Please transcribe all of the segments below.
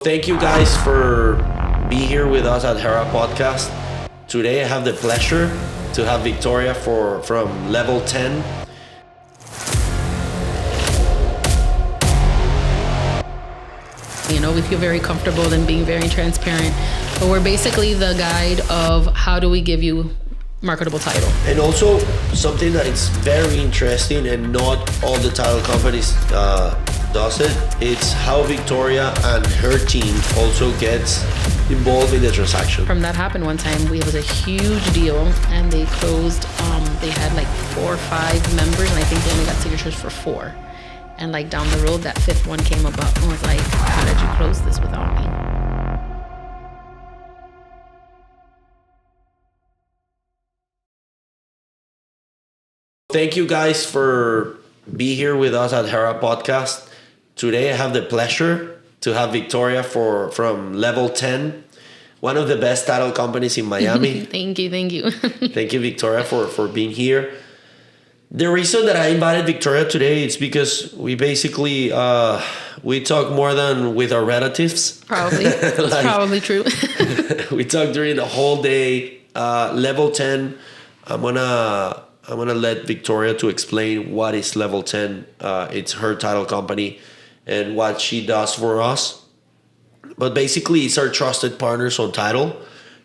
Thank you guys for being here with us at Hera Podcast. Today I have the pleasure to have Victoria from level 10. We feel very comfortable in being very transparent, but we're basically the guide of how do we give you marketable title. And also something that is very interesting and not all the title companies does it. It's how Victoria and her team also gets involved in the transaction. From that happened one time, it was a huge deal and they closed, they had like 4 or 5 members and I think they only got signatures for 4. And like down the road, that 5th one came about and was like, how did you close this without me? Thank you guys for being here with us at Hera Podcast. Today I have the pleasure to have Victoria from level 10, one of the best title companies in Miami. Thank you. Thank you, Victoria, for being here. The reason that I invited Victoria today is because we basically we talk more than with our relatives. Probably. That's probably true. We talk during the whole day. Level 10, I'm gonna let Victoria to explain what is level 10. It's her title company and what she does for us. But basically, it's our trusted partners on title.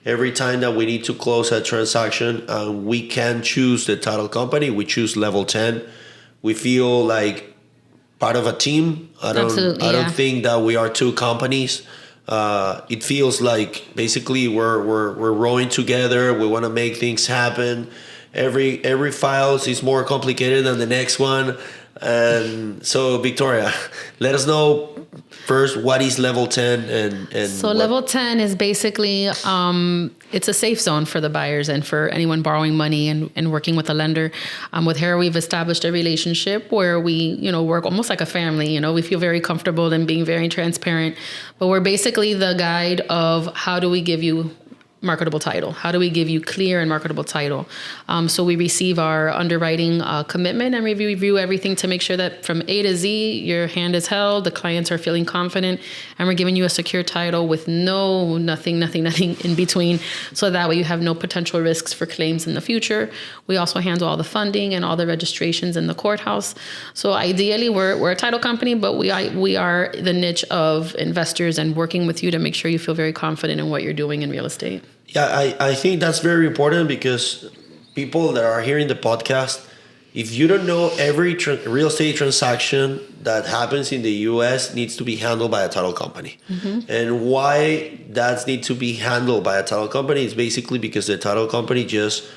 Every time that we need to close a transaction, we can choose the title company. We choose level 10. We feel like part of a team. I don't think that we are 2 companies. It feels like basically we're rowing together. We want to make things happen. Every file is more complicated than the next one. And so, Victoria, let us know first what is level 10 and so level 10 is basically it's a safe zone for the buyers and for anyone borrowing money and working with a lender. With Hera, we've established a relationship where we work almost like a family. We feel very comfortable in being very transparent, but we're basically the guide of how do we give you marketable title? How do we give you clear and marketable title? So we receive our underwriting commitment and we review everything to make sure that from A to Z, your hand is held, the clients are feeling confident, and we're giving you a secure title with nothing in between. So that way you have no potential risks for claims in the future. We also handle all the funding and all the registrations in the courthouse. So ideally, we're a title company, but we are the niche of investors and working with you to make sure you feel very confident in what you're doing in real estate. Yeah, I think that's very important because people that are hearing the podcast, if you don't know, every real estate transaction that happens in the U.S. needs to be handled by a title company. Mm-hmm. And why that needs to be handled by a title company is basically because the title company just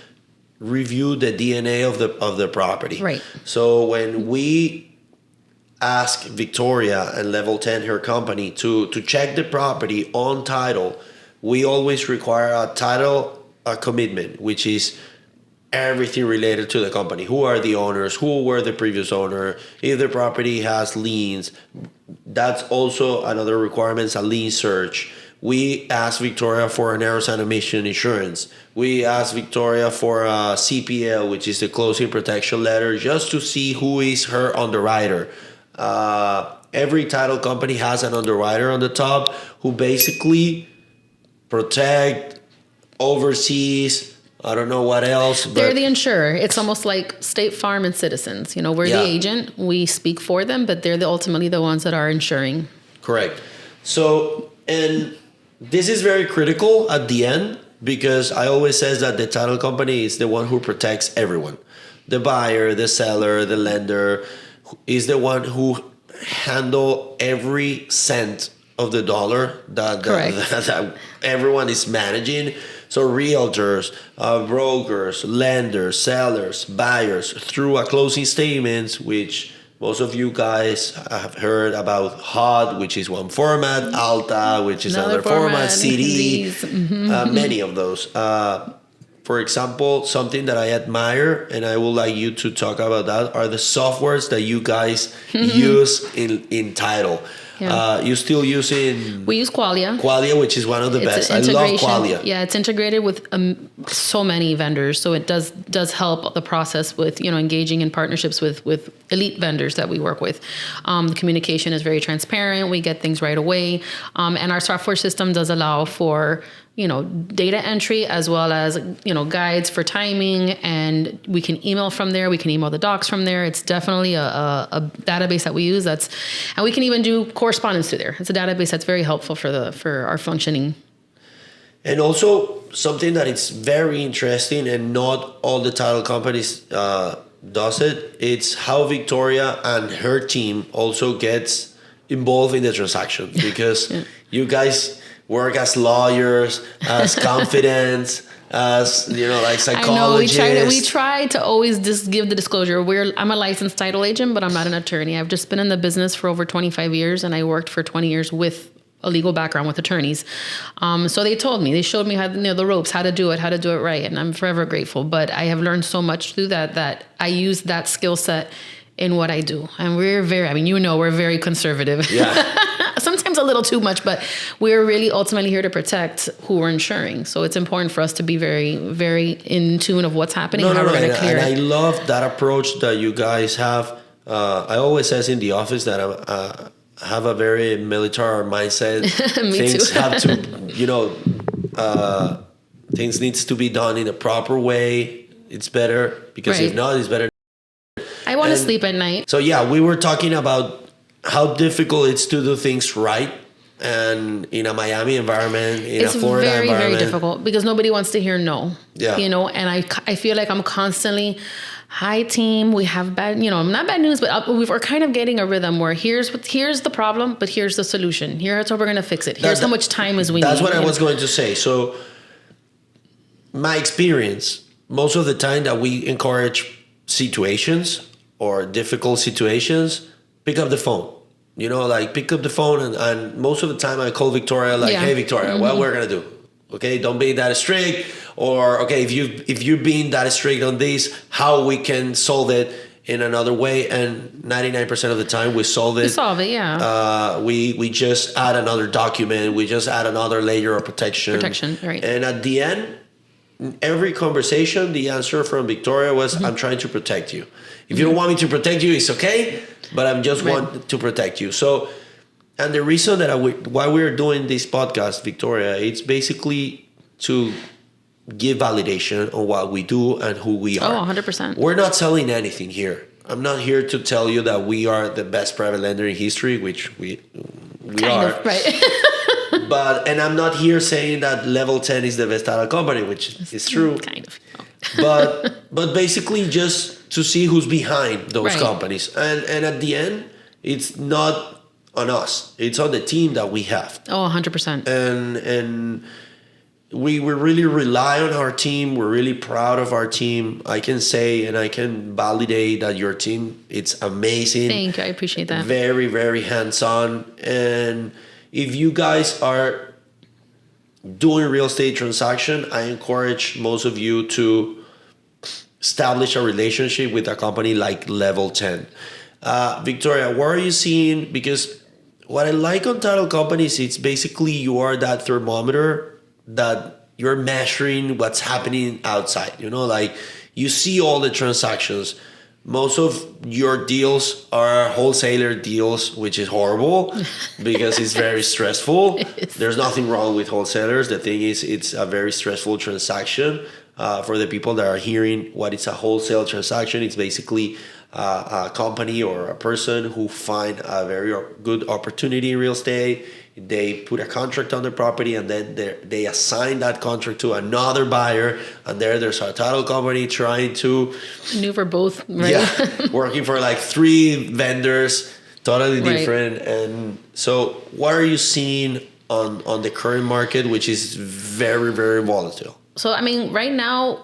reviewed the DNA of the property. Right. So when we ask Victoria and Level 10, her company, to check the property on title, we always require a title commitment, which is everything related to the company. Who are the owners? Who were the previous owner? If the property has liens, that's also another requirement, a lien search. We asked Victoria for an errors and omission insurance. We asked Victoria for a CPL, which is the closing protection letter, just to see who is her underwriter. Every title company has an underwriter on the top who basically protect, overseas, I don't know what else. But they're the insurer. It's almost like State Farm and Citizens. We're the agent. We speak for them, but they're ultimately the ones that are insuring. Correct. So, and this is very critical at the end because I always says that the title company is the one who protects everyone. The buyer, the seller, the lender is the one who handle every cent of the dollar that everyone is managing. So realtors, brokers, lenders, sellers, buyers, through a closing statement, which most of you guys have heard about HUD, which is one format, ALTA, which is another format, CD, many of those. For example, something that I admire, and I would like you to talk about that, are the softwares that you guys use in title. Yeah. You still using We use Qualia. Qualia, which is one of the best. I love Qualia. Yeah, it's integrated with so many vendors, so it does help the process with engaging in partnerships with elite vendors that we work with. The communication is very transparent. We get things right away, and our software system does allow for data entry as well as guides for timing, and we can email from there. We can email the docs from there. It's definitely a database that we use. And we can even do correspondence through there. It's a database that's very helpful for our functioning. And also something that is very interesting, and not all the title companies does it. It's how Victoria and her team also gets involved in the transaction, because you guys work as lawyers, as confidants, as like psychologists. I know we try to always just give the disclosure. I'm a licensed title agent, but I'm not an attorney. I've just been in the business for over 25 years, and I worked for 20 years with a legal background with attorneys. So they showed me how the ropes, how to do it right, and I'm forever grateful. But I have learned so much through that I use that skill set in what I do. And we're we're very conservative. Yeah. Sometimes a little too much, but we're really ultimately here to protect who we're insuring. So it's important for us to be very, very in tune of what's happening. And I I love that approach that you guys have. I always says in the office that I have a very military mindset. Me Things too. have to, things needs to be done in a proper way. It's better, because if not, it's better. I want to sleep at night. So yeah, we were talking about how difficult it's to do things right, and in a Miami environment, in a Florida very, environment. Very difficult, because nobody wants to hear no. Yeah. And I feel like I'm constantly, hi team, we have bad, not bad news, but we're kind of getting a rhythm where here's the problem, but here's the solution. Here's how we're going to fix it. Here's how much time as we need. That's what I was going to say. So my experience, most of the time that we encourage situations or difficult situations, pick up the phone. Pick up the phone, and most of the time I call Victoria, hey Victoria, what we're gonna do? Okay, don't be that strict, or okay, if you're being that strict on this, how we can solve it in another way. And 99% of the time we solve it. We solve it, yeah. We just add another document, we just add another layer of protection. Right. And at the end, every conversation, the answer from Victoria was, I'm trying to protect you. If you don't want me to protect you, it's okay, but I just want to protect you. So, and the reason that why we're doing this podcast, Victoria, it's basically to give validation on what we do and who we are. Oh, 100%. We're not selling anything here. I'm not here to tell you that we are the best private lender in history, which we kind are. of, right. And I'm not here saying that Level 10 is the best title company, which is true. Kind of. but basically just to see who's behind those companies. And at the end, it's not on us. It's on the team that we have. Oh, 100%. And we really rely on our team. We're really proud of our team. I can say and I can validate that your team, it's amazing. Thank you. I appreciate that. Very, very hands-on. And if you guys are doing real estate transaction, I encourage most of you to establish a relationship with a company like Level 10. Victoria, what are you seeing? Because what I like on title companies, it's basically you are that thermometer that you're measuring what's happening outside. You see all the transactions. Most of your deals are wholesaler deals, which is horrible because it's very stressful. There's nothing wrong with wholesalers. The thing is, it's a very stressful transaction. For the people that are hearing what is a wholesale transaction, it's basically a company or a person who find a very good opportunity in real estate. They put a contract on the property, and then they assign that contract to another buyer. And there's a title company trying to maneuver both, right? Yeah, working for like 3 vendors, totally different. And so, what are you seeing on the current market, which is very, very volatile? So, right now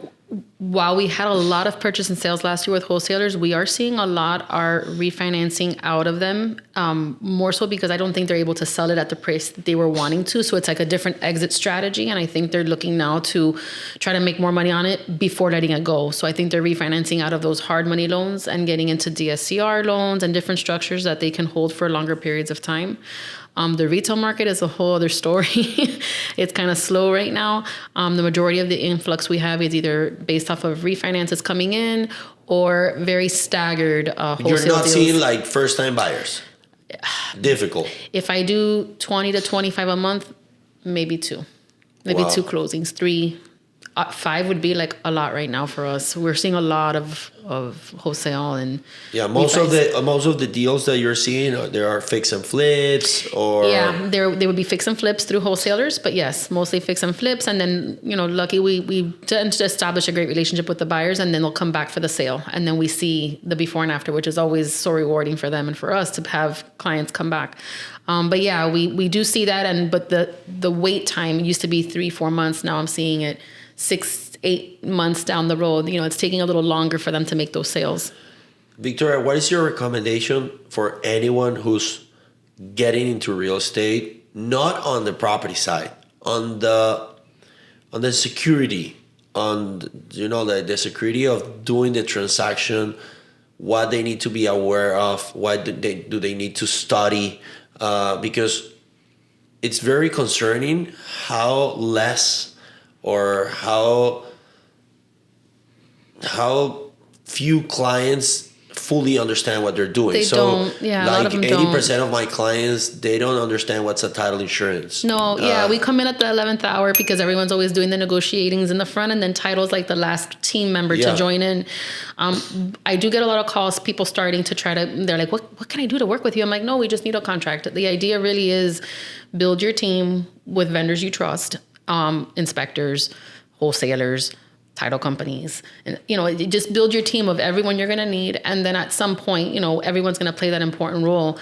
while we had a lot of purchase and sales last year with wholesalers, we are seeing a lot are refinancing out of them, more so because I don't think they're able to sell it at the price that they were wanting to. So it's like a different exit strategy. And I think they're looking now to try to make more money on it before letting it go. So I think they're refinancing out of those hard money loans and getting into DSCR loans and different structures that they can hold for longer periods of time. The retail market is a whole other story. It's kind of slow right now. The majority of the influx we have is either based off of refinances coming in or very staggered wholesale You're not deals. seeing like first-time buyers. Difficult. If I do 20 to 25 a month, maybe two. Maybe two closings, three. 5 would be like a lot right now for us. We're seeing a lot of wholesale and most of the deals that you're seeing, there are fix and flips or there would be fix and flips through wholesalers, but yes, mostly fix and flips. And then lucky we tend to establish a great relationship with the buyers, and then they'll come back for the sale, and then we see the before and after, which is always so rewarding for them and for us to have clients come back. But yeah, we do see that, but the wait time used to be 3-4 months. Now I'm seeing it 6-8 months down the road. It's taking a little longer for them to make those sales. Victoria, what is your recommendation for anyone who's getting into real estate, not on the property side, on the security, on the security of doing the transaction, what they need to be aware of, what do they need to study, because it's very concerning how less or how few clients fully understand what they're doing. They don't. Yeah, a lot of them 80% of my clients, they don't understand what's a title insurance. No, we come in at the 11th hour because everyone's always doing the negotiatings in the front, and then title's like the last team member to join in. I do get a lot of calls, people starting to they're like, what can I do to work with you? I'm like, no, we just need a contract. The idea really is build your team with vendors you trust, inspectors, wholesalers, title companies, and just build your team of everyone you're going to need. And then at some point, everyone's going to play that important role.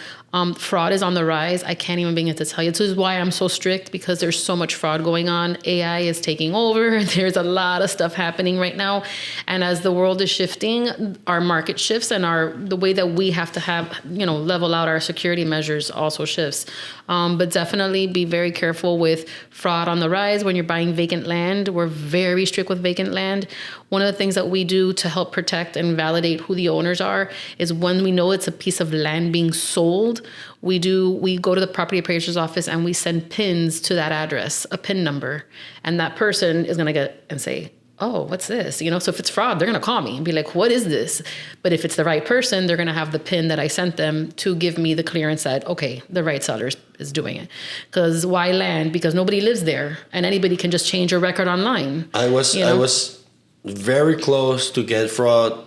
Fraud is on the rise. I can't even begin to tell you. This is why I'm so strict, because there's so much fraud going on. AI is taking over. There's a lot of stuff happening right now. And as the world is shifting, our market shifts, and the way that we have to level out our security measures also shifts. But definitely be very careful with fraud on the rise. When you're buying vacant land, we're very strict with vacant land. One of the things that we do to help protect and validate who the owners are is when we know it's a piece of land being sold, we go to the property appraiser's office and we send pins to that address, a pin number. And that person is going to get and say, oh, what's this? So if it's fraud, they're going to call me and be like, what is this? But if it's the right person, they're going to have the pin that I sent them to give me the clearance that, okay, the right seller is doing it. Because why land? Because nobody lives there, and anybody can just change your record online. I was very close to get fraud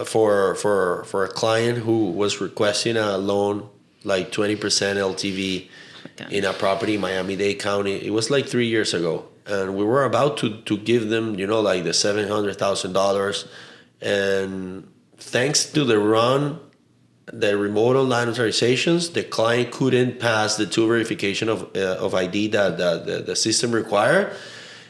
for a client who was requesting a loan like 20% LTV in a property in Miami-Dade County. It was like 3 years ago. And we were about to give them, like the $700,000. And thanks to the remote online authorizations, the client couldn't pass the 2 verification of ID that the system required.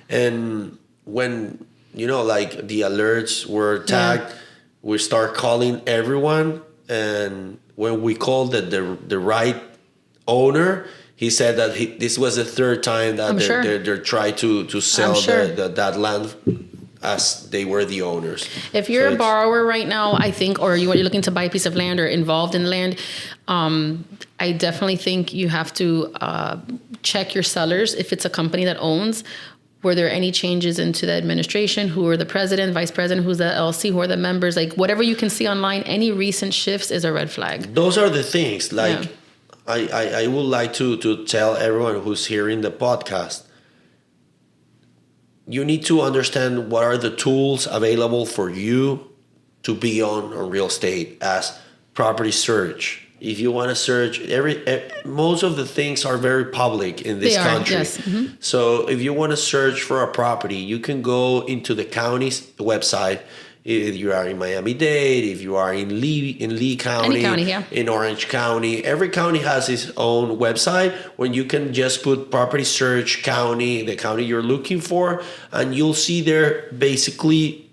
And when, the alerts were tagged, we start calling everyone. And when we called the right owner, he said that this was the 3rd time that they're trying to sell that land as they were the owners. If you're a borrower right now, I think, or you're looking to buy a piece of land or involved in land, I definitely think you have to check your sellers. If it's a company that owns, were there any changes into the administration? Who are the president, vice president? Who's the LC? Who are the members? Like whatever you can see online, any recent shifts is a red flag. Those are the things. I would like to tell everyone who's hearing the podcast, you need to understand what are the tools available for you to be on real estate as property search. If you want to search, most of the things are very public in this country. Yes. Mm-hmm. So if you want to search for a property, you can go into the county's website. If you are in Miami-Dade, if you are in Lee County, in Orange County, every county has its own website where you can just put property search county, the county you're looking for, and you'll see there basically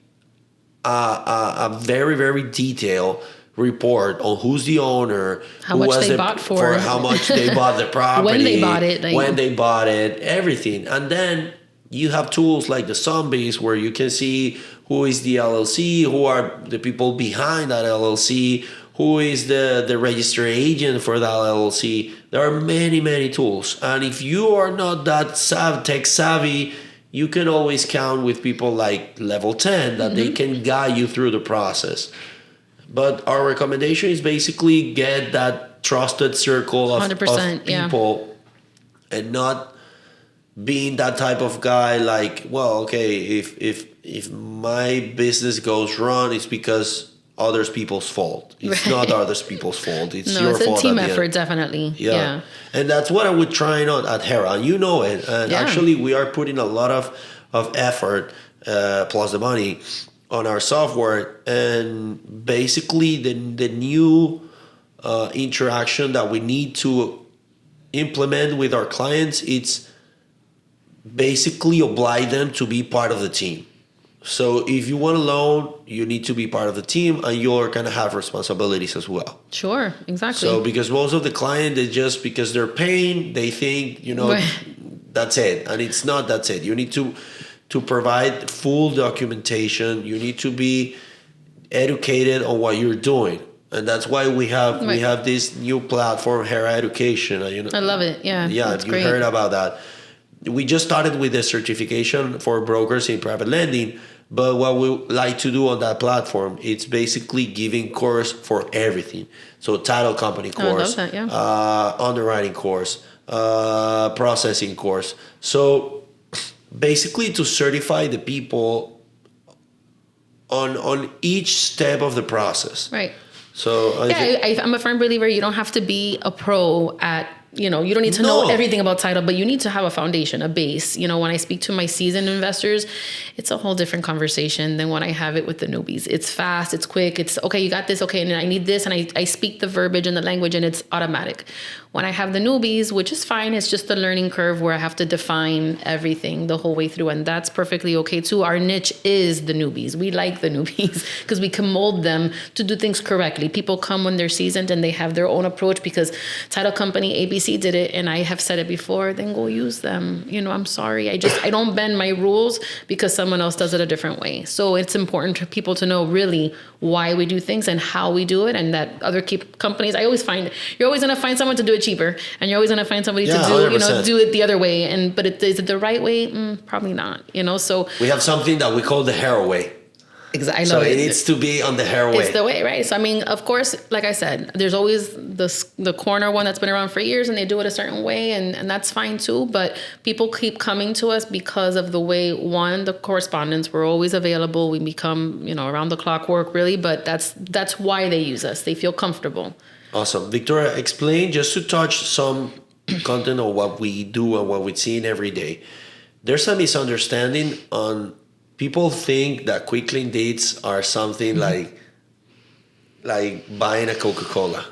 a very, very detailed report on who's the owner, how much they bought for how much they bought the property, when they bought it, when they bought it, everything. And then you have tools like the zombies where you can see who is the LLC, who are the people behind that LLC, who is the registered agent for that LLC. There are many, many tools. And if you are not that tech savvy, you can always count with people like Level 10 that they can guide you through the process. But our recommendation is basically get that trusted circle of people and not being that type of guy like, well, okay, if my business goes wrong, it's because others people's fault. It's not others people's fault. It's your fault. It's a team effort, definitely. Yeah. And that's what I would try on at Hera. You know it. And actually, we are putting a lot of effort, plus the money, on our software. And basically, the new interaction that we need to implement with our clients, it's basically oblige them to be part of the team. So if you want a loan, you need to be part of the team, and you're going to have responsibilities as well. Sure, exactly. So because most of the client, they just because they're paying, they think, that's it. And it's not that's it. You need to provide full documentation. You need to be educated on what you're doing. And that's why we have this new platform, Hera Education. I love it. Yeah, you heard about that. We just started with the certification for brokers in private lending, but what we like to do on that platform, it's basically giving course for everything. So title company course, I love that, underwriting course, processing course. So basically to certify the people on each step of the process. Right. So I'm a firm believer you don't have to be a pro at, you don't need to know everything about title, but you need to have a foundation, a base. When I speak to my seasoned investors, it's a whole different conversation than when I have it with the newbies. It's fast, it's quick, it's okay, you got this, okay, and I need this, and I speak the verbiage and the language, and it's automatic. When I have the newbies, which is fine, it's just the learning curve where I have to define everything the whole way through, and that's perfectly okay too. Our niche is the newbies. We like the newbies because we can mold them to do things correctly. People come when they're seasoned and they have their own approach because title company ABC did it, and I have said it before, then go use them. I'm sorry. I don't bend my rules because someone else does it a different way. So it's important for people to know really why we do things and how we do it, and that other companies, I always find you're always going to find someone to do it cheaper, and you're always going to find somebody to do, do it the other way. But is it the right way? Probably not. So we have something that we call the Hera way. Exactly. So it needs to be on the Hera way. It's the way, right? So of course, like I said, there's always the corner one that's been around for years, and they do it a certain way, and that's fine too. But people keep coming to us because of the way, one, the correspondence, we're always available. We become, around the clock work really, but that's why they use us. They feel comfortable. Awesome. Victoria, explain, just to touch some content on what we do and what we're seeing every day. There's a misunderstanding on people think that quick clean deeds are something like buying a Coca-Cola,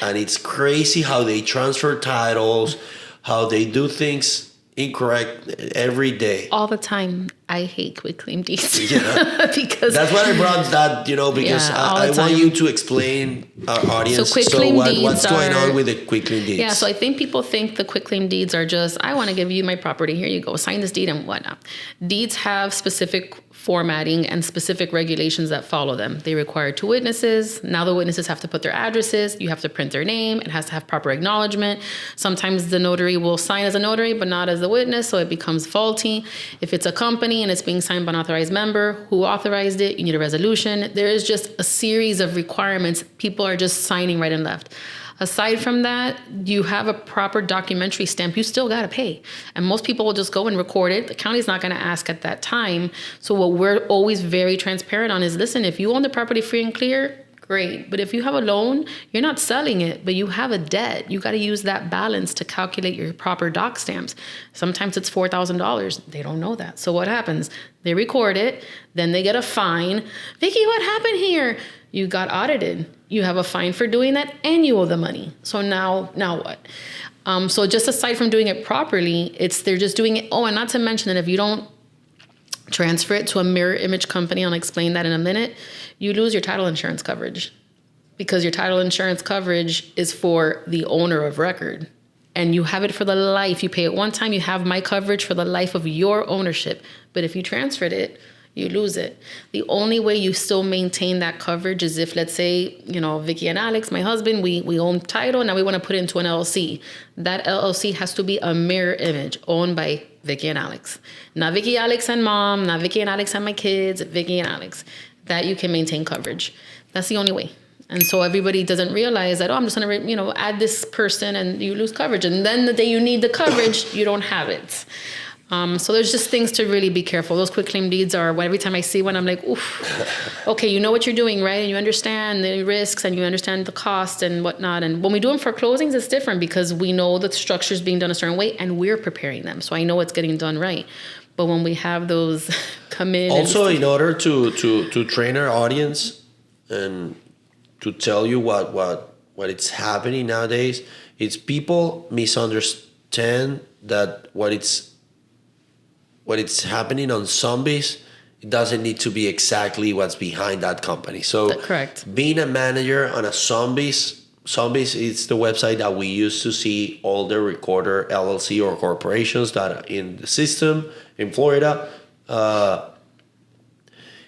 and it's crazy how they transfer titles, how they do things incorrect every day. All the time. I hate quick claim deeds. Because that's why I brought that, because I want you to explain our audience. So what's going on with the quick claim deeds? Yeah, so I think people think the quick claim deeds are just, I want to give you my property. Here you go. Sign this deed and whatnot. Deeds have specific formatting and specific regulations that follow them. They require 2 witnesses. Now the witnesses have to put their addresses. You have to print their name. It has to have proper acknowledgement. Sometimes the notary will sign as a notary, but not as a witness, so it becomes faulty. If it's a company and it's being signed by an authorized member, who authorized it? You need a resolution. There is just a series of requirements. People are just signing right and left. Aside from that, you have a proper documentary stamp. You still got to pay. And most people will just go and record it. The county's not going to ask at that time. So what we're always very transparent on is, listen, if you own the property free and clear, great. But if you have a loan, you're not selling it, but you have a debt. You got to use that balance to calculate your proper doc stamps. Sometimes it's $4,000. They don't know that. So what happens? They record it. Then they get a fine. Vicky, what happened here? You got audited. You have a fine for doing that, and you owe the money. So now what? So just aside from doing it properly, they're just doing it. Oh, and not to mention that if you don't transfer it to a mirror image company, I'll explain that in a minute, you lose your title insurance coverage, because your title insurance coverage is for the owner of record. And you have it for the life. You pay it one time, you have my coverage for the life of your ownership. But if you transferred it, you lose it. The only way you still maintain that coverage is if, let's say, Vicky and Alex, my husband, we own title, now we want to put it into an LLC. That LLC has to be a mirror image owned by Vicky and Alex. Not Vicky, Alex, and mom, not Vicky and Alex and my kids, Vicky and Alex. That you can maintain coverage. That's the only way. And so everybody doesn't realize that, I'm just going to, add this person, and you lose coverage. And then the day you need the coverage, you don't have it. So there's just things to really be careful. Those quick claim deeds are, every time I see one, I'm like, oof, okay, you know what you're doing, right? And you understand the risks and you understand the cost and whatnot. And when we do them for closings, it's different because we know the structure's being done a certain way and we're preparing them. So I know it's getting done right. But when we have those come in. Also, in order to train our audience and to tell you what it's happening nowadays, it's people misunderstand that what it's happening on Zombies, it doesn't need to be exactly what's behind that company. So correct. Being a manager on a Zombies is the website that we use to see all the recorder LLC or corporations that are in the system in Florida.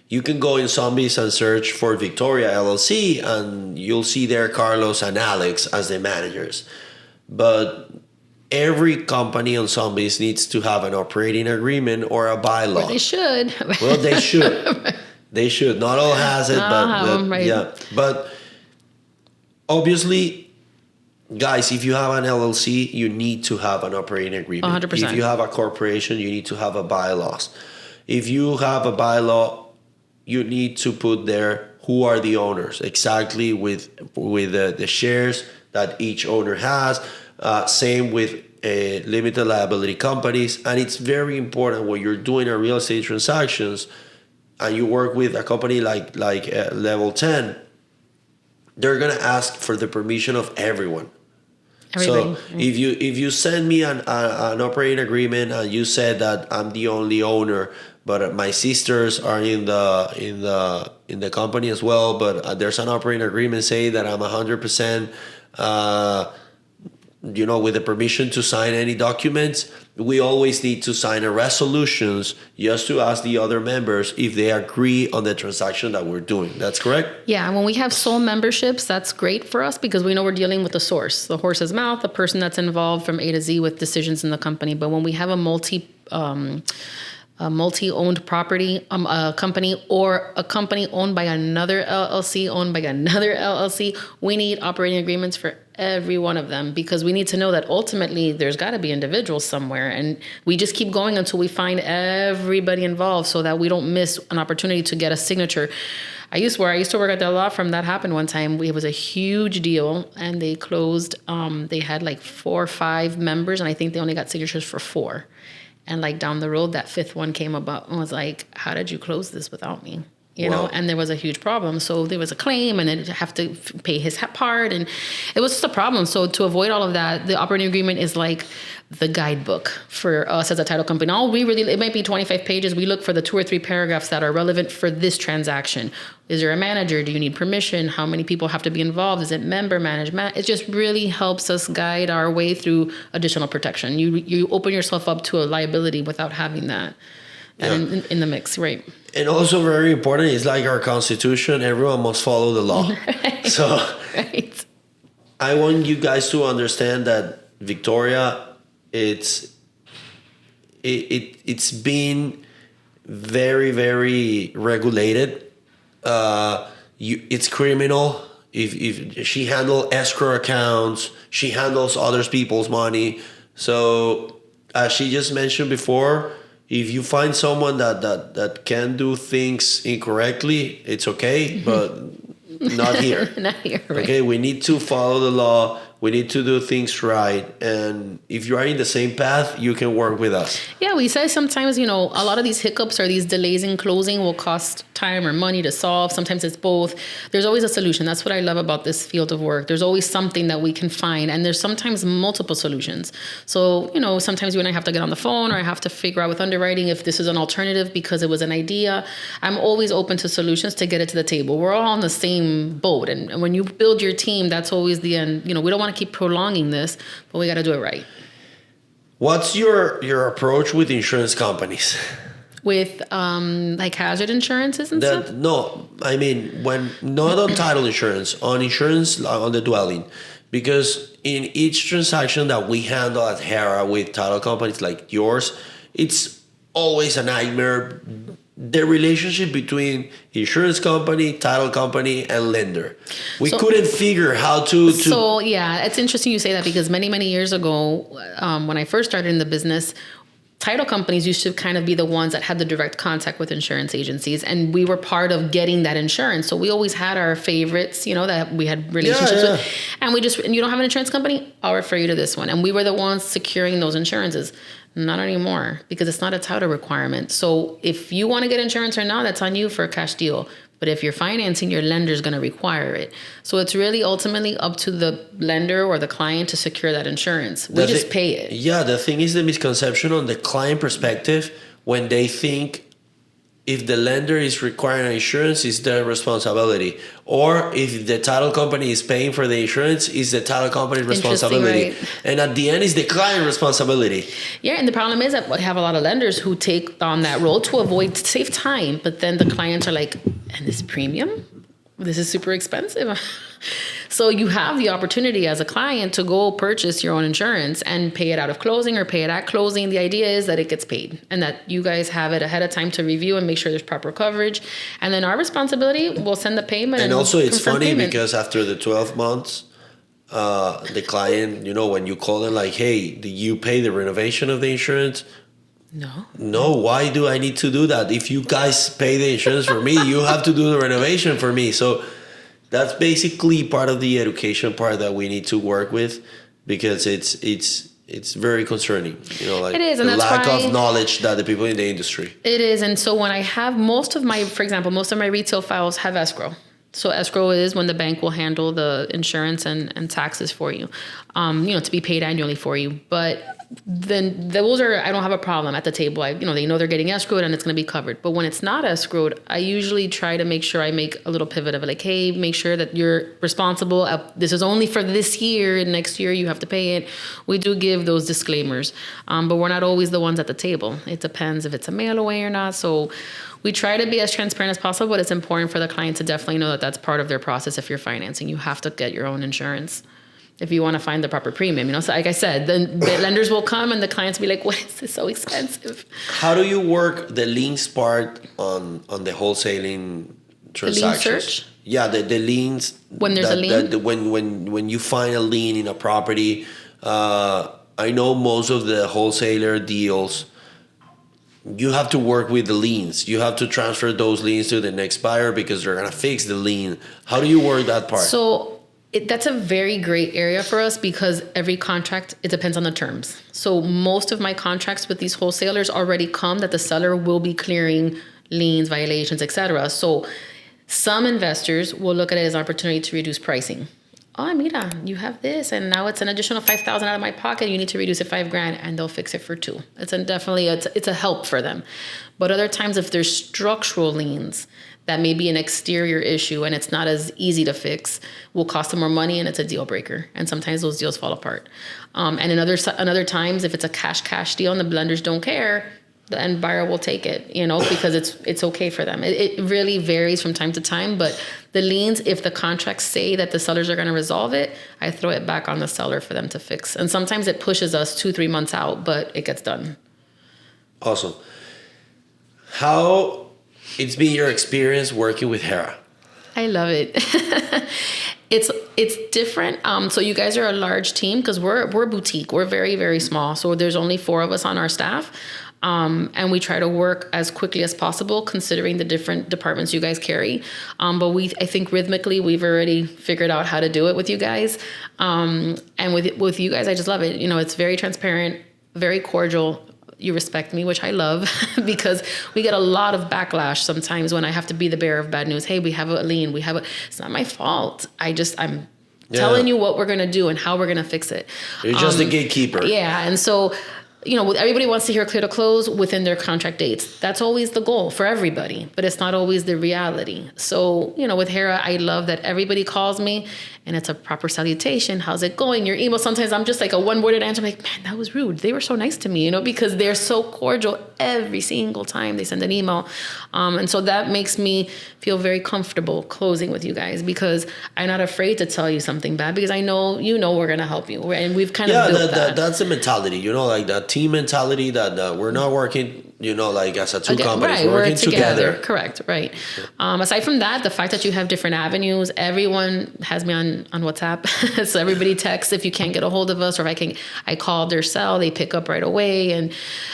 You can go in Zombies and search for Victoria LLC, and you'll see there Carlos and Alex as the managers. But every company on Zombies needs to have an operating agreement or a bylaw. Well, they should. Well, they should. They should. Not all has it, but right. Yeah. But obviously, guys, if you have an LLC, you need to have an operating agreement. 100%. If you have a corporation, you need to have a bylaws. If you have a bylaw, you need to put there who are the owners, exactly with the shares that each owner has. Same with limited liability companies. And it's very important when you're doing a real estate transactions and you work with a company like Level 10, they're going to ask for the permission of everyone. Everybody. So if you send me an operating agreement and you said that I'm the only owner, but my sisters are in the company as well, but there's an operating agreement saying that I'm 100%, with the permission to sign any documents, we always need to sign a resolutions just to ask the other members if they agree on the transaction that we're doing. That's correct? Yeah, when we have sole memberships, that's great for us because we know we're dealing with the source, the horse's mouth, the person that's involved from A to Z with decisions in the company. But when we have a multi-owned property, a company, or a company owned by another LLC, owned by another LLC, we need operating agreements for every one of them because we need to know that ultimately there's got to be individuals somewhere. And we just keep going until we find everybody involved so that we don't miss an opportunity to get a signature. I used to work at the law firm. That happened one time. It was a huge deal and they closed. They had like 4 or 5 members and I think they only got signatures for 4. And like down the road, that 5th one came about and was like, how did you close this without me? You know, and there was a huge problem. So there was a claim and then have to pay his part. And it was just a problem. So to avoid all of that, the operating agreement is like the guidebook for us as a title company. It might be 25 pages. We look for the 2 or 3 paragraphs that are relevant for this transaction. Is there a manager? Do you need permission? How many people have to be involved? Is it member management? It just really helps us guide our way through additional protection. You open yourself up to a liability without having that. And in the mix, right? And also very important, it's like our Constitution, everyone must follow the law. Right. So right. I want you guys to understand that Victoria, it's been very, very regulated. It's criminal. If she handles escrow accounts, she handles other people's money. So as she just mentioned before, if you find someone that can do things incorrectly, it's okay, but not here. Not here, right. Okay, we need to follow the law. We need to do things right. And if you are in the same path, you can work with us. Yeah, we say sometimes, a lot of these hiccups or these delays in closing will cost time or money to solve. Sometimes it's both. There's always a solution. That's what I love about this field of work. There's always something that we can find, and there's sometimes multiple solutions. So, sometimes you and I have to get on the phone, or I have to figure out with underwriting if this is an alternative because it was an idea. I'm always open to solutions to get it to the table. We're all on the same boat. And when you build your team, that's always the end. We don't want to keep prolonging this, but we got to do it right. What's your approach with insurance companies? With like hazard insurances and stuff? No, I mean, when not on title insurance, on insurance on the dwelling. Because in each transaction that we handle at Hera with title companies like yours, it's always a nightmare. The relationship between insurance company, title company, and lender. We couldn't figure how to... So, yeah, it's interesting you say that because many, many years ago, when I first started in the business, title companies used to kind of be the ones that had the direct contact with insurance agencies, and we were part of getting that insurance. So we always had our favorites, that we had relationships with. And you don't have an insurance company? I'll refer you to this one. And we were the ones securing those insurances. Not anymore, because it's not a title requirement. So if you want to get insurance or not, that's on you for a cash deal. But if you're financing, your lender is going to require it. So it's really ultimately up to the lender or the client to secure that insurance. We just pay it. Yeah, the thing is the misconception on the client perspective when they think if the lender is requiring insurance, it's their responsibility. Or if the title company is paying for the insurance, it's the title company's responsibility. Right. And at the end, it's the client responsibility. Yeah, and the problem is that we have a lot of lenders who take on that role to save time. But then the clients are like, and this premium? This is super expensive. So you have the opportunity as a client to go purchase your own insurance and pay it out of closing or pay it at closing. The idea is that it gets paid and that you guys have it ahead of time to review and make sure there's proper coverage. And then our responsibility, we'll send the payment. And also it's funny because after the 12 months, the client, when you call them like, hey, did you pay the renovation of the insurance? No, why do I need to do that? If you guys pay the insurance for me, you have to do the renovation for me. So that's basically part of the education part that we need to work with because it's very concerning. It is, and the lack of knowledge that the people in the industry. It is, and so when I have most of my retail files have escrow. So escrow is when the bank will handle the insurance and taxes for you, to be paid annually for you. But then those are, I don't have a problem at the table. They know they're getting escrowed and it's going to be covered. But when it's not escrowed, I usually try to make sure I make a little pivot of like, hey, make sure that you're responsible. This is only for this year, and next year you have to pay it. We do give those disclaimers, but we're not always the ones at the table. It depends if it's a mail away or not. So we try to be as transparent as possible, but it's important for the client to definitely know that that's part of their process. If you're financing, you have to get your own insurance if you want to find the proper premium. So like I said, then the lenders will come and the clients will be like, why is this so expensive? How do you work the liens part on the wholesaling transactions? The lien search? Yeah, the liens. When there's a lien? When you find a lien in a property, I know most of the wholesaler deals, you have to work with the liens. You have to transfer those liens to the next buyer because they're going to fix the lien. How do you work that part? So that's a very great area for us because every contract, it depends on the terms. So most of my contracts with these wholesalers already come that the seller will be clearing liens, violations, etc. So some investors will look at it as an opportunity to reduce pricing. Oh, mira, you have this, and now it's an additional $5,000 out of my pocket. You need to reduce it $5,000, and they'll fix it for $2,000. It's a help for them. But other times, if there's structural liens that may be an exterior issue and it's not as easy to fix, will cost them more money, and it's a deal breaker. And sometimes those deals fall apart. And in other times, if it's a cash deal and the lenders don't care, the end buyer will take it, because it's okay for them. It really varies from time to time, but the liens, if the contracts say that the sellers are going to resolve it, I throw it back on the seller for them to fix. And sometimes it pushes us 2-3 months out, but it gets done. Awesome. How it's been your experience working with Hera? I love it. It's different. So you guys are a large team because we're a boutique. We're very, very small. So there's only 4 of us on our staff. And we try to work as quickly as possible, considering the different departments you guys carry. But I think rhythmically, we've already figured out how to do it with you guys. And with you guys, I just love it. It's very transparent, very cordial. You respect me, which I love, because we get a lot of backlash sometimes when I have to be the bearer of bad news. Hey, we have a lien. It's not my fault. I'm telling you what we're going to do and how we're going to fix it. You're just the gatekeeper. Yeah. And so, everybody wants to hear clear to close within their contract dates. That's always the goal for everybody, but it's not always the reality. So, with Hera, I love that everybody calls me and it's a proper salutation. How's it going? Your email, sometimes I'm just like a one-worded answer. I'm like, man, that was rude. They were so nice to me, because they're so cordial every single time they send an email. And so that makes me feel very comfortable closing with you guys, because I'm not afraid to tell you something bad, because I know, we're going to help you. And we've kind of built that. That's the mentality, like that team mentality that we're not working, like as a two companies, right, we're working together. Correct. Right. Aside from that, the fact that you have different avenues, everyone has me on WhatsApp. So everybody texts if you can't get a hold of us, or if I call their cell, they pick up right away. And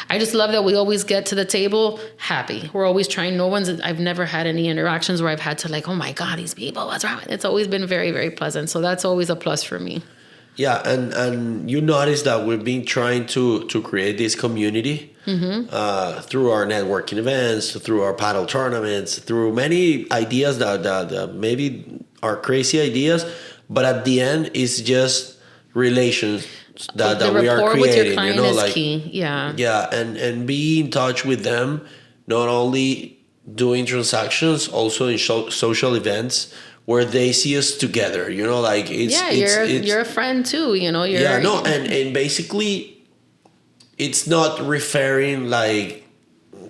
I just love that we always get to the table happy. We're always trying. I've never had any interactions where I've had to oh my God, these people, what's wrong? It's always been very, very pleasant. So that's always a plus for me. Yeah, and you notice that we've been trying to create this community through our networking events, through our paddle tournaments, through many ideas that maybe are crazy ideas, but at the end it's just relations that we are creating. With your client is key. Yeah, and be in touch with them, not only doing transactions, also in social events where they see us together, you're a friend too, and basically it's not referring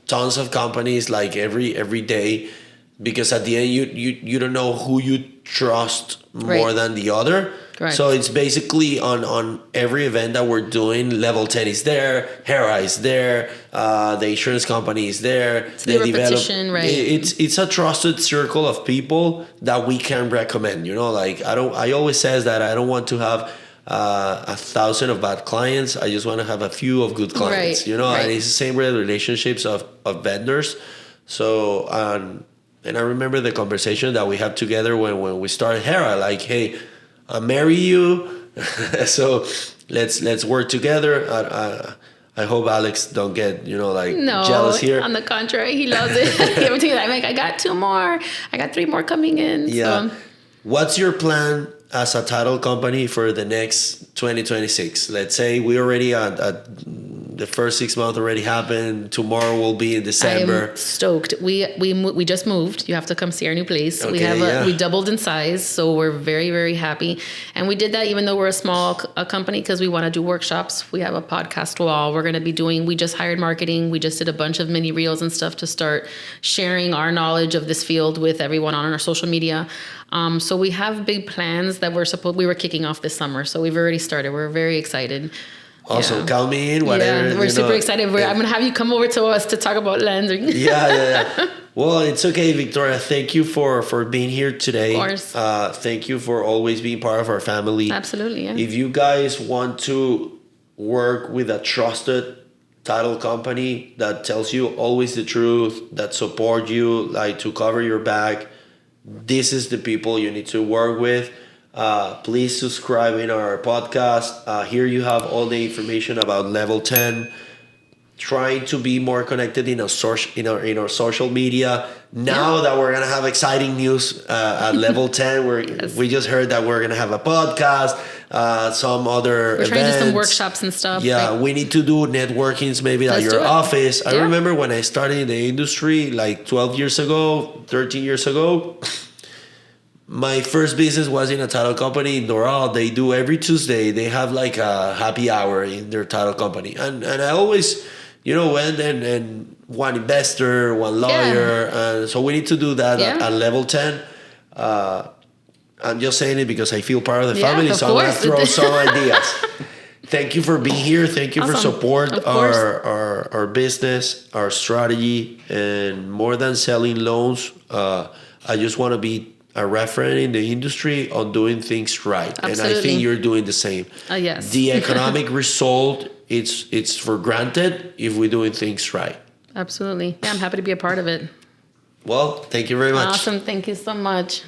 tons of companies every day, because at the end you don't know who you trust more than the other. Correct. So it's basically on every event that we're doing, level 10 is there, Hera is there, the insurance company is there. It's the repetition, right? It's a trusted circle of people that we can recommend. I always says that I don't want to have 1,000 of bad clients. I just want to have a few of good clients. And it's the same with relationships of vendors. So and I remember the conversation that we had together when we started Hera. Hey, I marry you, so let's work together. I hope Alex don't get jealous here. On the contrary, he loves it. I'm like, I got 2 more. I got 3 more coming in. Yeah. So. What's your plan as a title company for the next 2026? Let's say we already at the first 6 months already happened. Tomorrow will be in December. I'm stoked. We just moved. You have to come see our new place. Okay, we doubled in size, so we're very, very happy. And we did that even though we're a small company, because we want to do workshops. We have a podcast wall. We're going to be doing. We just hired marketing. We just did a bunch of mini reels and stuff to start sharing our knowledge of this field with everyone on our social media. So we have big plans that we were kicking off this summer. So we've already started. We're very excited. Awesome. Yeah. Call me in, whatever. Yeah, we're super excited. I'm going to have you come over to us to talk about lending. Yeah. Well, it's okay, Victoria. Thank you for being here today. Of course. Thank you for always being part of our family. Absolutely, yeah. If you guys want to work with a trusted title company that tells you always the truth, that support you, to cover your back, this is the people you need to work with. Please subscribe in our podcast. Here you have all the information about level 10. Trying to be more connected in our social media. Now that we're gonna have exciting news at level 10, we just heard that we're gonna have a podcast, some other events. We're trying to do some workshops and stuff. Yeah, we need to do networkings maybe at your office. I remember when I started in the industry 12 years ago, 13 years ago. My first business was in a title company in Doral. They do every Tuesday. They have a happy hour in their title company, and I always went and one investor, one lawyer. And so we need to do that at level 10. I'm just saying it because I feel part of the family. So I'm going to throw some ideas. Thank you for being here. Thank you for support our business, our strategy, and more than selling loans. I just want to be a reference in the industry on doing things right. Absolutely. And I think you're doing the same. Yes. The economic result it's for granted if we're doing things right. Absolutely. Yeah, I'm happy to be a part of it. Well, thank you very much. Awesome. Thank you so much.